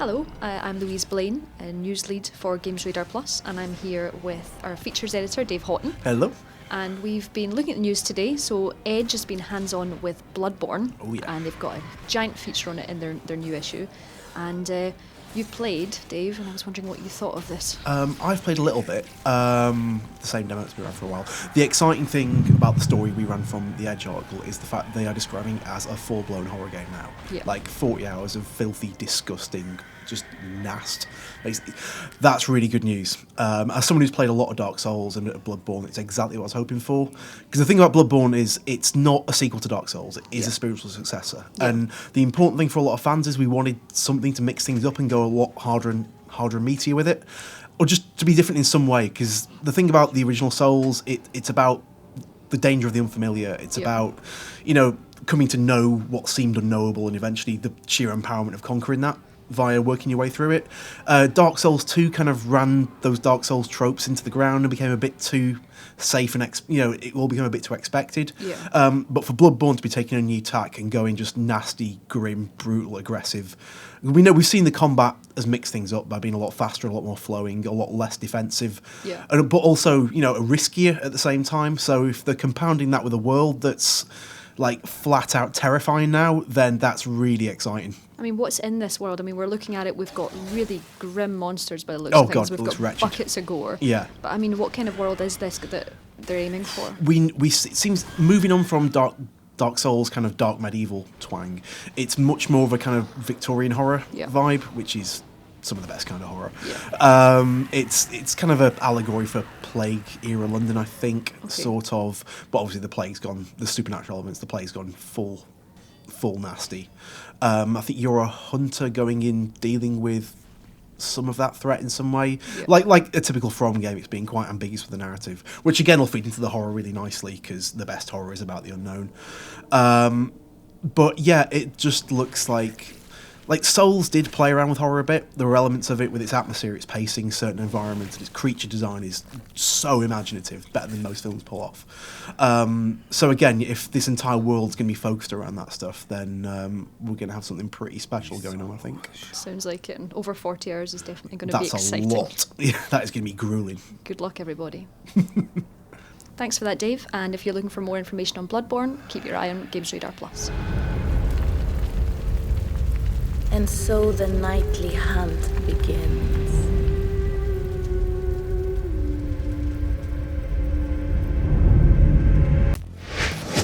Hello, I'm Louise Blaine, a news lead for Games Radar Plus, and I'm here with our features editor, Dave Houghton. Hello. And we've been looking at the news today, so Edge has been hands-on with Bloodborne, Oh, yeah. and they've got a giant feature on it in their new issue. And you've played, Dave, and I was wondering what you thought of this. I've played a little bit, the same demo that's been around for a while. The exciting thing about the story we ran from the Edge article is the fact they are describing it as a full-blown horror game now. Yeah. Like 40 hours of filthy, disgusting, just nast. That's really good news. As someone who's played a lot of Dark Souls and Bloodborne, it's exactly what I was hoping for. Because the thing about Bloodborne is it's not a sequel to Dark Souls, it is a spiritual successor. Yeah. And the important thing for a lot of fans is we wanted something to mix things up and go a lot harder and meatier with it, or just to be different in some way. Because the thing about the original Souls, it's about the danger of the unfamiliar. It's about, coming to know what seemed unknowable, and eventually the sheer empowerment of conquering that via working your way through it. Dark Souls 2 kind of ran those Dark Souls tropes into the ground and became a bit too safe and it all became a bit too expected. Yeah. But for Bloodborne to be taking a new tack and going just nasty, grim, brutal, aggressive, we've seen the combat has mixed things up by being a lot faster, a lot more flowing, a lot less defensive, but also riskier at the same time. So if they're compounding that with a world that's like flat out terrifying now, then that's really exciting. I mean, what's in this world? I mean, we're looking at it, we've got really grim monsters by the looks Oh of things. God, We've it looks got wretched. buckets of gore. Yeah. But I mean, what kind of world is this that they're aiming for? It seems moving on from Dark Souls kind of dark medieval twang, it's much more of a kind of Victorian horror vibe, which is some of the best kind of horror. Yeah. It's kind of an allegory for Plague era London, I think, sort of. But obviously the plague's gone, the supernatural elements, the plague's gone full nasty. I think you're a hunter going in, dealing with some of that threat in some way. Yeah. Like a typical From game, it's being quite ambiguous with the narrative, which again will feed into the horror really nicely, because the best horror is about the unknown. But yeah, it just looks like Souls did play around with horror a bit. There were elements of it with its atmosphere, its pacing, certain environments, and its creature design is so imaginative, better than most films pull off. So again, if this entire world's going to be focused around that stuff, then we're going to have something pretty special going on, I think. Sounds like it. And over 40 hours is definitely going to be exciting. That's a lot. Yeah, that is going to be grueling. Good luck, everybody. Thanks for that, Dave. And if you're looking for more information on Bloodborne, keep your eye on Games Radar Plus. And so the nightly hunt begins.